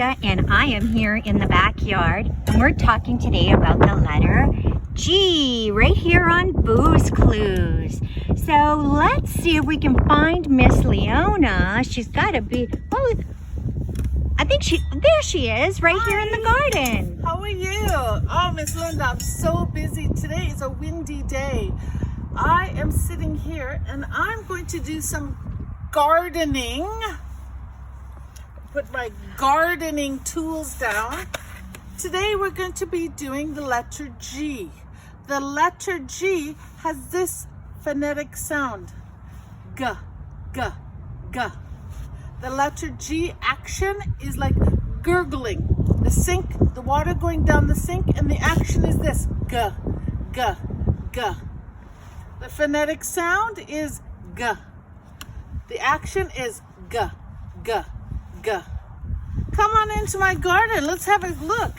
And I am here in the backyard, and we're talking today about the letter G right here on Boo's Clues. So let's see if we can find Miss Leona. She's got to be, oh, I think there she is, right here in the garden. How are you? Oh, Miss Linda, I'm so busy today. It's a windy day. I am sitting here and I'm going to do some gardening. Put my gardening tools down. Today we're going to be doing the letter G. The letter G has this phonetic sound. G, G, G. The letter G action is like gurgling. The sink, the water going down the sink, and the action is this. G, G, G. The phonetic sound is G. The action is G, G, G. Come on into my garden. Let's have a look.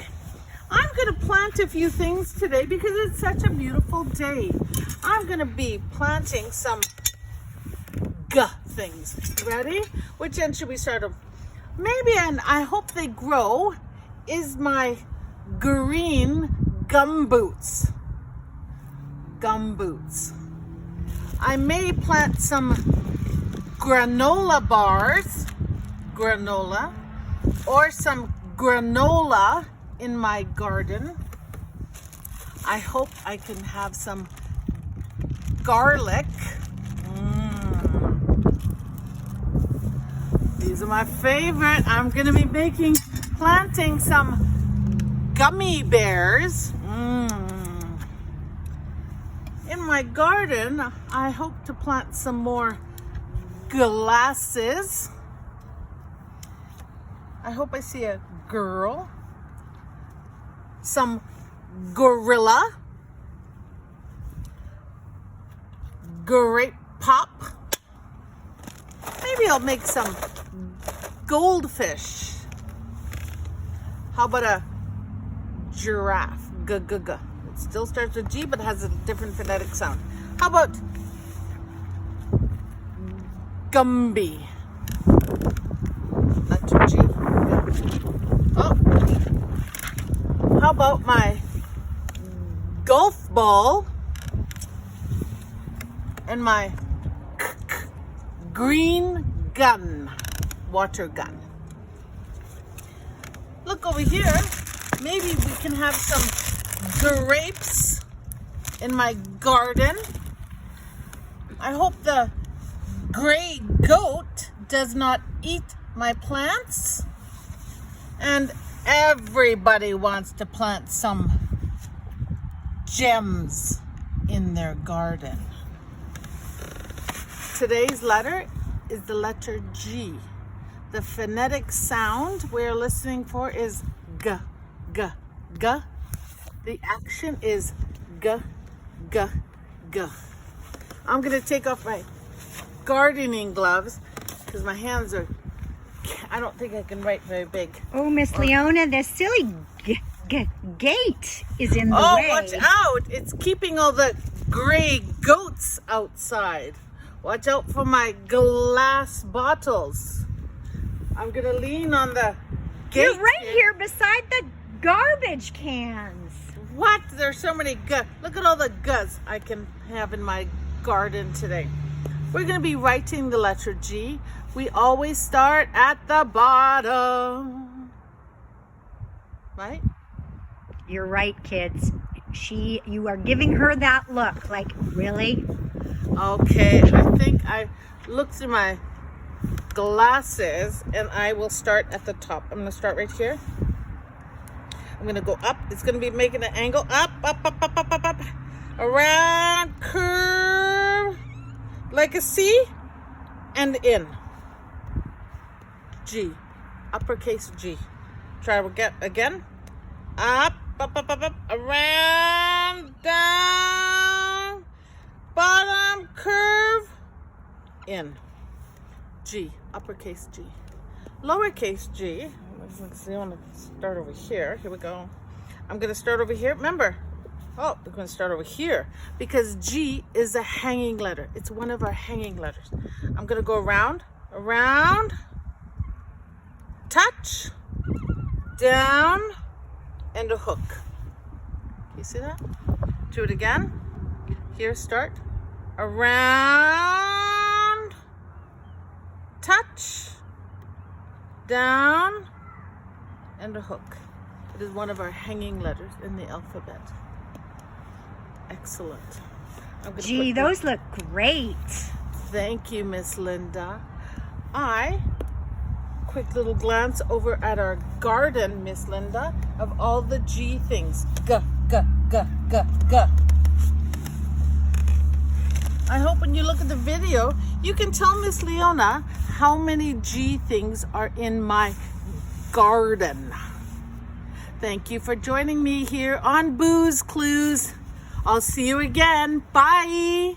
I'm going to plant a few things today because it's such a beautiful day. I'm going to be planting some G things. Ready? Which end should we start with? Maybe, and I hope they grow, is my green gumboots. Gumboots. I may plant some granola bars, granola, or some granola in my garden. I hope I can have some garlic. These are my favorite. I'm gonna be planting some gummy bears. In my garden, I hope to plant some more glasses. I hope I see a girl. Some gorilla. Grape pop. Maybe I'll make some goldfish. How about a giraffe? G-g-g. It still starts with G, but has a different phonetic sound. How about Gumby? Letter G. Oh. How about my golf ball and my green gun, water gun? Look over here. Maybe we can have some grapes in my garden. I hope the gray goat does not eat my plants. And everybody wants to plant some gems in their garden. Today's letter is the letter G. The phonetic sound we're listening for is G, G, G. The action is G, G, G. I'm going to take off my gardening gloves because my hands are, I don't think I can write very big. Oh, Miss Leona, the silly gate is in the way. Oh, watch out. It's keeping all the gray goats outside. Watch out for my glass bottles. I'm going to lean on the gate. You're right here beside the garbage cans. What? There's so many guts. Look at all the guts I can have in my garden today. We're going to be writing the letter G. We always start at the bottom. Right? You're right, kids. You are giving her that look. Like, really? Okay, I think I look through my glasses and I will start at the top. I'm going to start right here. I'm going to go up. It's going to be making an angle. Up, up, up, up, up, up, up. Around, curve, like a C, and in. G, uppercase G. Try again. Up, up, up, up, up, around, down, bottom, curve, in. G, uppercase G. Lowercase g, let's see, I want to start over here. Here we go. I'm going to start over here. Remember, we're going to start over here because G is a hanging letter. It's one of our hanging letters. I'm going to go around, touch, down, and a hook. You see that? Do it again. Here, start. Around, touch, down, and a hook. It is one of our hanging letters in the alphabet. Excellent. Gee, those look great. Thank you, Miss Linda. Quick little glance over at our garden, Miss Linda, of all the G things. G, G, G, G, G. I hope when you look at the video, you can tell Miss Leona how many G things are in my garden. Thank you for joining me here on Booze Clues. I'll see you again. Bye.